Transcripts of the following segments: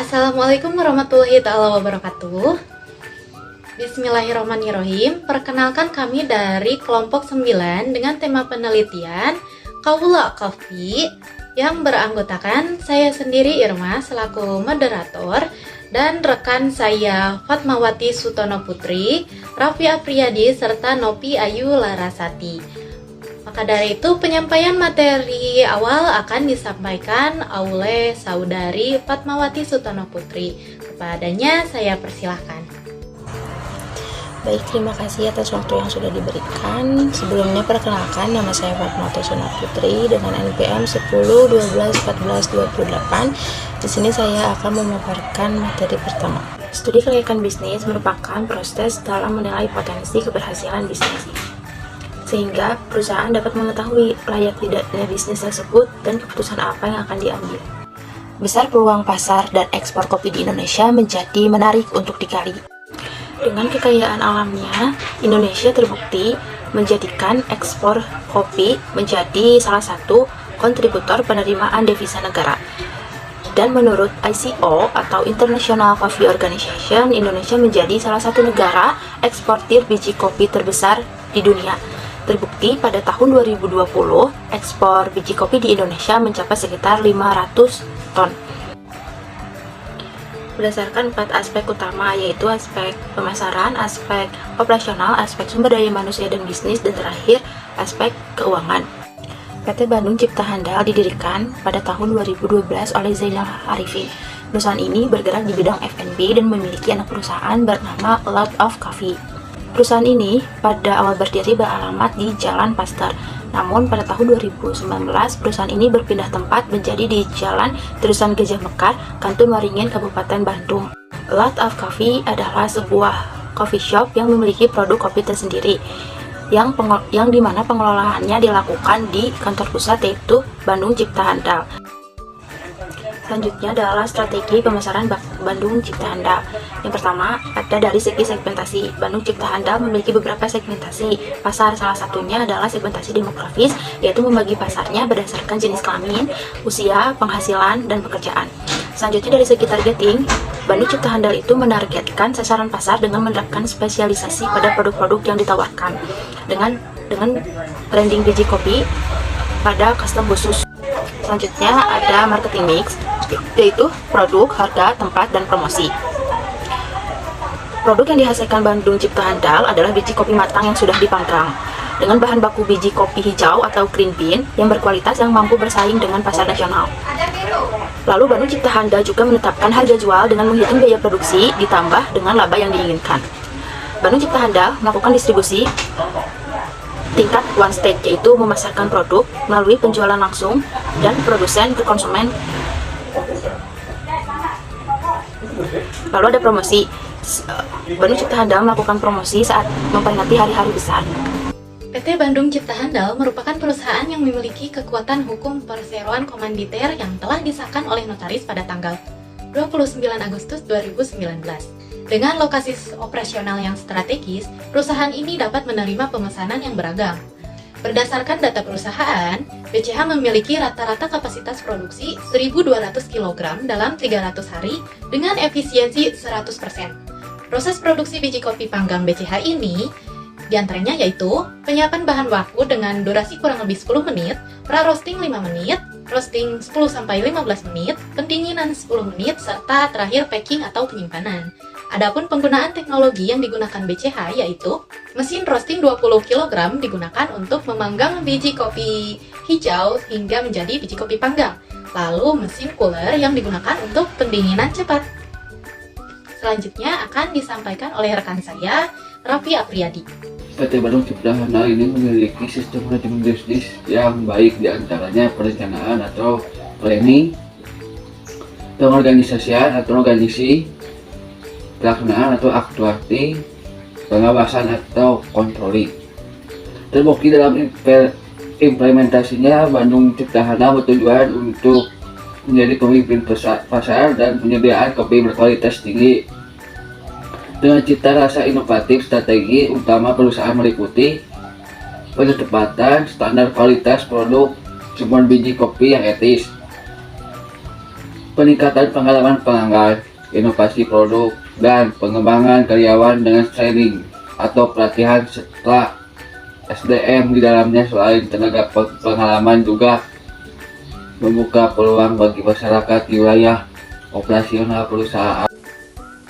Assalamualaikum warahmatullahi taala wabarakatuh. Bismillahirrahmanirrahim. Perkenalkan kami dari kelompok 9 dengan tema penelitian Kaula Coffee yang beranggotakan saya sendiri Irma selaku moderator dan rekan saya Fatmawati Sutono Putri, Raffi Apriyadi serta Nopi Ayu Larasati. Maka dari itu penyampaian materi awal akan disampaikan oleh saudari Fatmawati Sutono Putri. Kepadanya saya persilahkan. Baik, terima kasih atas waktu yang sudah diberikan. Sebelumnya perkenalkan, nama saya Fatmawati Sutono Putri dengan NPM 10 12 14 28. Di sini saya akan memaparkan materi pertama. Studi kelayakan bisnis merupakan proses dalam menilai potensi keberhasilan bisnis, sehingga perusahaan dapat mengetahui layak tidaknya bisnis tersebut dan keputusan apa yang akan diambil. Besar peluang pasar dan ekspor kopi di Indonesia menjadi menarik untuk digali. Dengan kekayaan alamnya, Indonesia terbukti menjadikan ekspor kopi menjadi salah satu kontributor penerimaan devisa negara. Dan menurut ICO atau International Coffee Organization, Indonesia menjadi salah satu negara eksportir biji kopi terbesar di dunia. Terbukti pada tahun 2020, ekspor biji kopi di Indonesia mencapai sekitar 500 ton. Berdasarkan 4 aspek utama, yaitu aspek pemasaran, aspek operasional, aspek sumber daya manusia dan bisnis, dan terakhir aspek keuangan. PT Bandung Cipta Handal didirikan pada tahun 2012 oleh Zainal Arifin. Perusahaan ini bergerak di bidang F&B dan memiliki anak perusahaan bernama Lot of Coffee. Perusahaan ini pada awal berdiri beralamat di Jalan Pasteur. Namun pada tahun 2019 perusahaan ini berpindah tempat menjadi di Jalan Terusan Gajah Mekar, Kantun Waringin, Kabupaten Bandung. Lot of Coffee adalah sebuah coffee shop yang memiliki produk kopi tersendiri yang dimana pengelolaannya dilakukan di kantor pusat, yaitu Bandung Cipta Handal. Selanjutnya adalah strategi pemasaran Bandung Cipta Handal. Yang pertama ada dari segi segmentasi. Bandung Cipta Handal memiliki beberapa segmentasi pasar. Salah satunya adalah segmentasi demografis, yaitu membagi pasarnya berdasarkan jenis kelamin, usia, penghasilan, dan pekerjaan. Selanjutnya dari segi targeting, Bandung Cipta Handal itu menargetkan sasaran pasar dengan menerapkan spesialisasi pada produk-produk yang ditawarkan dengan branding biji kopi pada custom khusus. Selanjutnya ada marketing mix, yaitu produk, harga, tempat, dan promosi. Produk yang dihasilkan Bandung Cipta Handal adalah biji kopi matang yang sudah dipanggang dengan bahan baku biji kopi hijau atau green bean yang berkualitas yang mampu bersaing dengan pasar nasional. Lalu Bandung Cipta Handal juga menetapkan harga jual dengan menghitung biaya produksi ditambah dengan laba yang diinginkan. Bandung Cipta Handal melakukan distribusi tingkat one stage, yaitu memasarkan produk melalui penjualan langsung dan produsen ke konsumen. Lalu ada promosi. Bandung Cipta Handal melakukan promosi saat memperingati hari-hari besar. PT Bandung Cipta Handal merupakan perusahaan yang memiliki kekuatan hukum perseroan komanditer yang telah disahkan oleh notaris pada tanggal 29 Agustus 2019. Dengan lokasi operasional yang strategis, perusahaan ini dapat menerima pemesanan yang beragam. Berdasarkan data perusahaan, BCH memiliki rata-rata kapasitas produksi 1.200 kg dalam 300 hari dengan efisiensi 100%. Proses produksi biji kopi panggang BCH ini diantaranya yaitu penyiapan bahan baku dengan durasi kurang lebih 10 menit, pra-roasting 5 menit, roasting 10-15 menit, pendinginan 10 menit, serta terakhir packing atau penyimpanan. Adapun penggunaan teknologi yang digunakan BCH yaitu mesin roasting 20 kg digunakan untuk memanggang biji kopi hijau hingga menjadi biji kopi panggang. Lalu mesin cooler yang digunakan untuk pendinginan cepat. Selanjutnya akan disampaikan oleh rekan saya, Raffi Apriyadi. PT Bandung Cipta Handal ini memiliki sistem manajemen bisnis yang baik, diantaranya perencanaan atau planning, pengorganisasian atau organisasi, pelaksanaan atau aktuasi, pengawasan atau kontroli. Terbukti dalam implementasinya, Bandung Cipta Handal bertujuan untuk menjadi pemimpin pasar dan penyediaan kopi berkualitas tinggi. Dengan cita rasa inovatif, strategi utama perusahaan meliputi pengetatan standar kualitas produk, sumber biji kopi yang etis, peningkatan pengalaman pelanggan, inovasi produk, dan pengembangan karyawan dengan training atau pelatihan setelah SDM di dalamnya. Selain tenaga pengalaman juga membuka peluang bagi masyarakat di wilayah operasional perusahaan.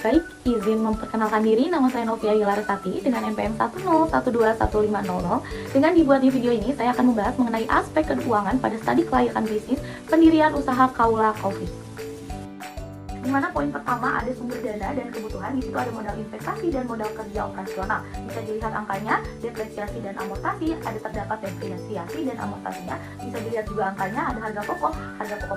Baik, izin memperkenalkan diri, nama saya Novia Hilaresati dengan NPM 1012150. Dengan dibuatnya video ini, saya akan membahas mengenai aspek keuangan pada studi kelayakan bisnis pendirian usaha Kaula Coffee. Di mana poin pertama ada sumber dana dan kebutuhan, di situ ada modal investasi dan modal kerja operasional. Bisa dilihat angkanya, depresiasi dan amortasi, ada terdapat depresiasi dan amortasinya. Bisa dilihat juga angkanya, ada harga pokok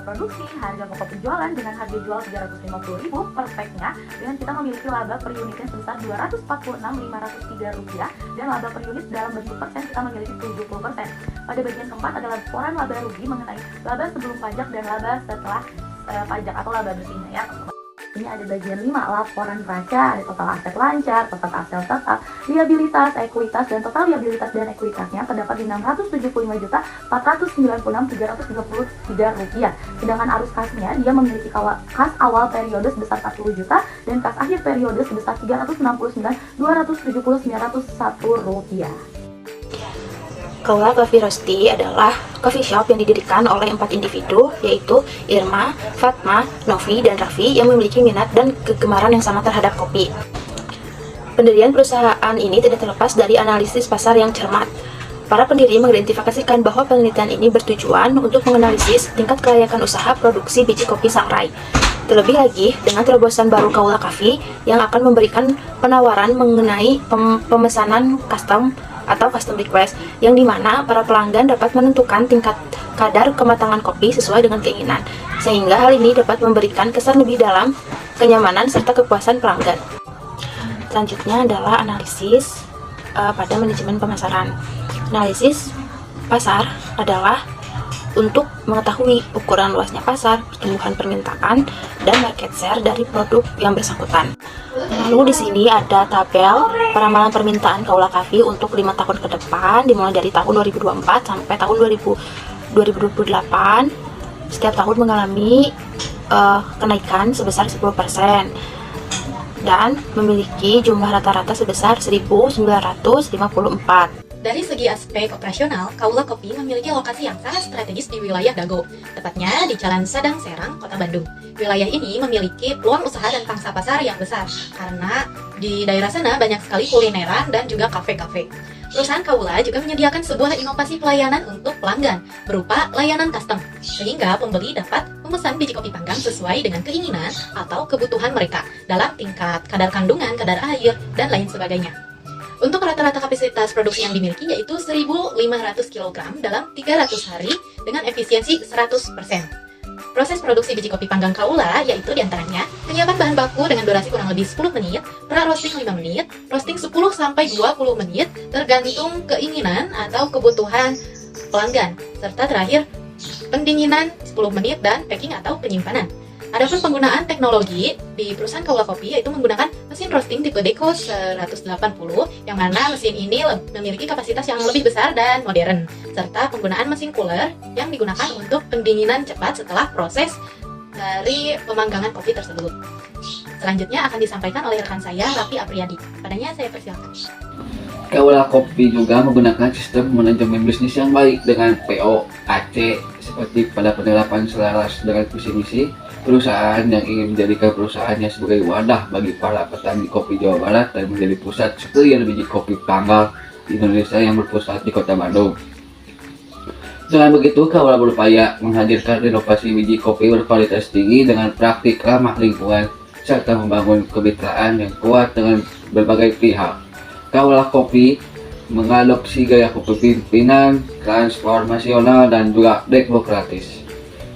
produksi, harga pokok penjualan dengan harga jual 350.000 per packnya, dengan kita memiliki laba per unitnya sebesar Rp246.503 dan laba per unit dalam bentuk persen kita memiliki 70%. Pada bagian keempat adalah laporan laba rugi mengenai laba sebelum pajak dan laba setelah pajak atau laba bersihnya ya. Ini ada bagian 5, laporan neraca, ada total aset lancar, total aset tetap, liabilitas, ekuitas, dan total liabilitas dan ekuitasnya terdapat di Rp675.496.333. Sedangkan arus kasnya dia memiliki kas awal periode sebesar 40 juta dan kas akhir periode sebesar Rp369.279.901. Kaula Coffee Roastery adalah coffee shop yang didirikan oleh 4 individu, yaitu Irma, Fatma, Novi, dan Raffi yang memiliki minat dan kegemaran yang sama terhadap kopi. Pendirian perusahaan ini tidak terlepas dari analisis pasar yang cermat. Para pendiri mengidentifikasikan bahwa penelitian ini bertujuan untuk menganalisis tingkat kelayakan usaha produksi biji kopi sangrai. Terlebih lagi, dengan terobosan baru Kaula Coffee yang akan memberikan penawaran mengenai pemesanan custom atau custom request, yang dimana para pelanggan dapat menentukan tingkat kadar kematangan kopi sesuai dengan keinginan, sehingga hal ini dapat memberikan kesan lebih dalam kenyamanan serta kepuasan pelanggan. Selanjutnya adalah analisis pada manajemen pemasaran. Analisis pasar adalah untuk mengetahui ukuran luasnya pasar, pertumbuhan permintaan, dan market share dari produk yang bersangkutan. Lalu di sini ada tabel peramalan permintaan Kaula Coffee untuk 5 tahun ke depan, dimulai dari tahun 2024 sampai tahun 2028. Setiap tahun mengalami kenaikan sebesar 10% dan memiliki jumlah rata-rata sebesar 1.954. Dari segi aspek operasional, Kaula Coffee memiliki lokasi yang sangat strategis di wilayah Dago, tepatnya di Jalan Sadang Serang, Kota Bandung. Wilayah ini memiliki peluang usaha dan pangsa pasar yang besar, karena di daerah sana banyak sekali kulineran dan juga kafe-kafe. Perusahaan Kaula juga menyediakan sebuah inovasi pelayanan untuk pelanggan, berupa layanan custom, sehingga pembeli dapat memesan biji kopi panggang sesuai dengan keinginan atau kebutuhan mereka, dalam tingkat kadar kandungan, kadar air, dan lain sebagainya. Untuk rata-rata kapasitas produksi yang dimiliki yaitu 1.500 kg dalam 300 hari dengan efisiensi 100%. Proses produksi biji kopi panggang Kaula yaitu diantaranya penyiapan bahan baku dengan durasi kurang lebih 10 menit, pra-roasting 5 menit, roasting 10-20 menit tergantung keinginan atau kebutuhan pelanggan, serta terakhir pendinginan 10 menit dan packing atau penyimpanan. Adapun penggunaan teknologi di perusahaan Kaula Coffee yaitu menggunakan mesin roasting tipe Deco 180, yang mana mesin ini memiliki kapasitas yang lebih besar dan modern, serta penggunaan mesin cooler yang digunakan untuk pendinginan cepat setelah proses dari pemanggangan kopi tersebut. Selanjutnya akan disampaikan oleh rekan saya, Raffi Apriyadi. Padanya saya persilakan. Kaula Coffee juga menggunakan sistem manajemen bisnis yang baik dengan POAC, seperti pada penerapan selaras dengan visi misi perusahaan yang ingin menjadikan perusahaannya sebagai wadah bagi para petani kopi Jawa Barat dan menjadi pusat sekalian biji kopi panggang di Indonesia yang berpusat di Kota Bandung. Dengan begitu, Kaula berupaya menghadirkan inovasi biji kopi berkualitas tinggi dengan praktik ramah lingkungan serta membangun kemitraan yang kuat dengan berbagai pihak. Kaula Coffee mengadopsi gaya kepemimpinan transformasional dan juga demokratis.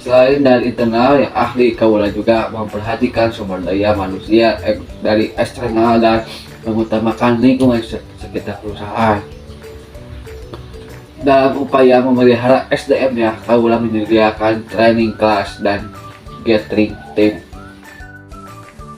Selain dari internal yang ahli, Kaula juga memperhatikan sumber daya manusia dari eksternal dan mengutamakan lingkungan sekitar perusahaan. Dalam upaya memelihara SDM-nya, Kaula menyediakan training kelas dan gathering team.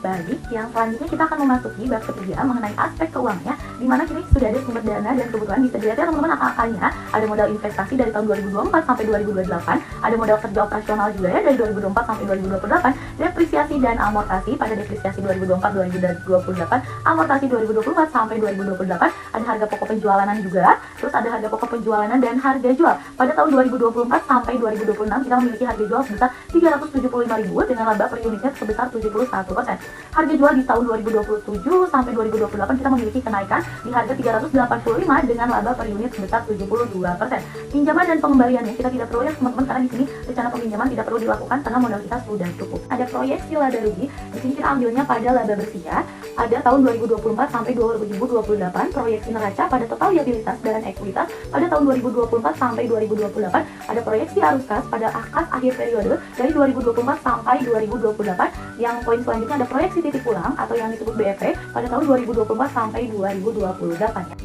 Baik, yang selanjutnya kita akan memasuki bab ketiga mengenai aspek keuangannya, di mana kini sudah ada sumber dana dan kebutuhan bisa dilihat ya teman-teman angka-angkanya. Ada modal investasi dari tahun 2024 sampai 2028, ada modal kerja operasional juga ya dari 2024 sampai 2028, depresiasi dan amortasi pada depresiasi 2024-2028, amortasi 2024 sampai 2028, ada harga pokok penjualanan juga, terus ada harga pokok penjualanan dan harga jual. Pada tahun 2024 sampai 2026 kita memiliki harga jual sebesar 375.000 dengan laba per unitnya sebesar 71%. Harga jual di tahun 2027 sampai 2028 kita memiliki kenaikan di harga 385 dengan laba per unit sebesar 72%. Pinjaman dan pengembaliannya kita tidak perlu ya teman-teman, karena di sini rencana peminjaman tidak perlu dilakukan karena modal kita sudah cukup. Ada proyeksi laba rugi, di sini kita ambilnya pada laba bersih ya. Ada tahun 2024 sampai 2028, proyeksi neraca pada total liabilitas dan ekuitas pada tahun 2024 sampai 2028, ada proyeksi arus kas pada kas akhir periode dari 2024 sampai 2028. Yang poin selanjutnya ada proyeksi titik pulang atau yang disebut BFP pada tahun 2024 sampai 2028 ya.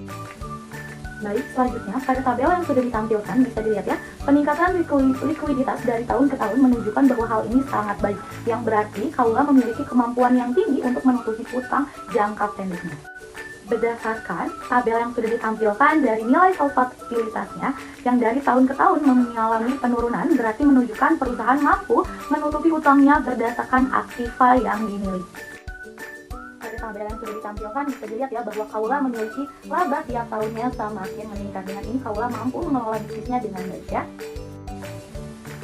Baik, selanjutnya pada tabel yang sudah ditampilkan bisa dilihat ya, peningkatan likuiditas dari tahun ke tahun menunjukkan bahwa hal ini sangat baik, yang berarti kaula memiliki kemampuan yang tinggi untuk menutupi utang jangka pendeknya. Berdasarkan tabel yang sudah ditampilkan dari nilai solvabilitasnya yang dari tahun ke tahun mengalami penurunan, berarti menunjukkan perusahaan mampu menutupi utangnya berdasarkan aktiva yang dimiliki. Tabel yang sudah ditampilkan bisa dilihat ya bahwa kaula memiliki laba tiap tahunnya semakin meningkat. Dengan ini kaula mampu mengelola bisnisnya dengan baik ya.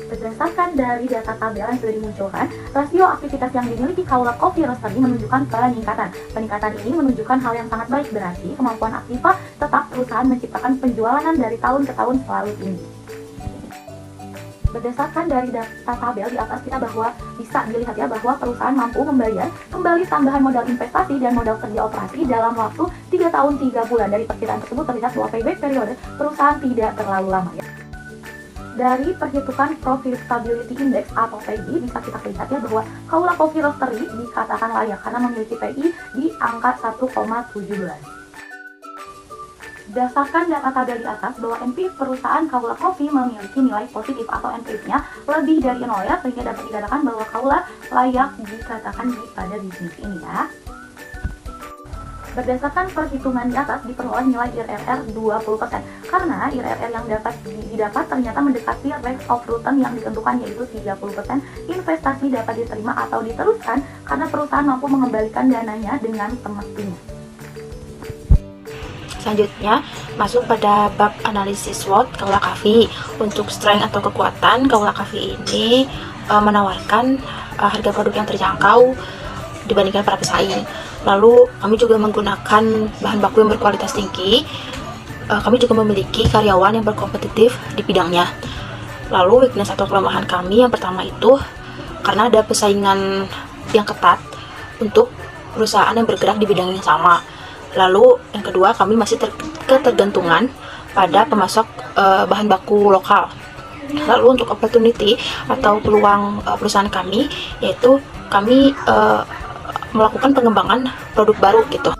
Berdasarkan dari data tabel yang sudah dimunculkan, rasio aktivitas yang dimiliki kaula Coffee Roastery menunjukkan peningkatan. Peningkatan ini menunjukkan hal yang sangat baik, berarti kemampuan aktiva tetap perusahaan menciptakan penjualan dari tahun ke tahun selalu tinggi. Berdasarkan dari data tabel di atas kita bahwa bisa dilihat ya bahwa perusahaan mampu membayar kembali tambahan modal investasi dan modal kerja operasi dalam waktu 3 tahun 3 bulan. Dari perkiraan tersebut terlihat bahwa payback periode perusahaan tidak terlalu lama ya. Dari perhitungan Profitability Index atau PI bisa kita lihat ya bahwa kaula Coffee Roastery dikatakan layak karena memiliki PI di angka 1,17. Berdasarkan data tabel di atas bahwa NPV perusahaan kaula Coffee memiliki nilai positif atau NPV-nya lebih dari 0 ya, sehingga dapat dikatakan bahwa kaula layak dikatakan pada bisnis ini ya. Berdasarkan perhitungan di atas diperoleh nilai IRR 20% karena IRR yang didapat ternyata mendekati rate of return yang ditentukan yaitu 30%. Investasi dapat diterima atau diteruskan karena perusahaan mampu mengembalikan dananya dengan semestinya. Selanjutnya masuk pada bab analisis SWOT Kaula Coffee. Untuk strength atau kekuatan, Kaula Coffee ini menawarkan harga produk yang terjangkau dibandingkan para pesaing. Lalu kami juga menggunakan bahan baku yang berkualitas tinggi. Kami juga memiliki karyawan yang berkompetitif di bidangnya. Lalu weakness atau kelemahan kami yang pertama itu karena ada persaingan yang ketat untuk perusahaan yang bergerak di bidang yang sama. Lalu yang kedua, kami masih ketergantungan pada pemasok bahan baku lokal. Lalu untuk opportunity atau peluang perusahaan kami, yaitu kami melakukan pengembangan produk baru gitu.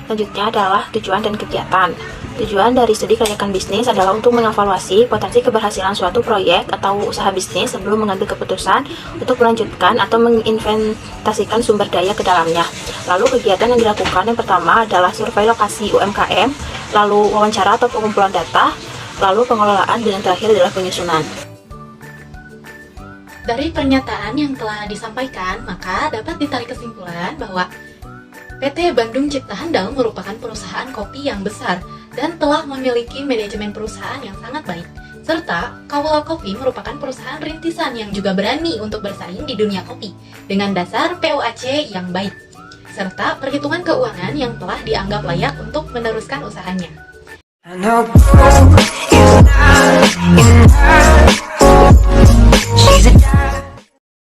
Selanjutnya adalah tujuan dan kegiatan. Tujuan dari studi kelayakan bisnis adalah untuk mengevaluasi potensi keberhasilan suatu proyek atau usaha bisnis sebelum mengambil keputusan untuk melanjutkan atau menginvestasikan sumber daya ke dalamnya. Lalu kegiatan yang dilakukan yang pertama adalah survei lokasi UMKM, lalu wawancara atau pengumpulan data, lalu pengelolaan, dan yang terakhir adalah penyusunan. Dari pernyataan yang telah disampaikan, maka dapat ditarik kesimpulan bahwa PT Bandung Cipta Handal merupakan perusahaan kopi yang besar dan telah memiliki manajemen perusahaan yang sangat baik. Serta Kaula Coffee merupakan perusahaan rintisan yang juga berani untuk bersaing di dunia kopi dengan dasar POAC yang baik, serta perhitungan keuangan yang telah dianggap layak untuk meneruskan usahanya.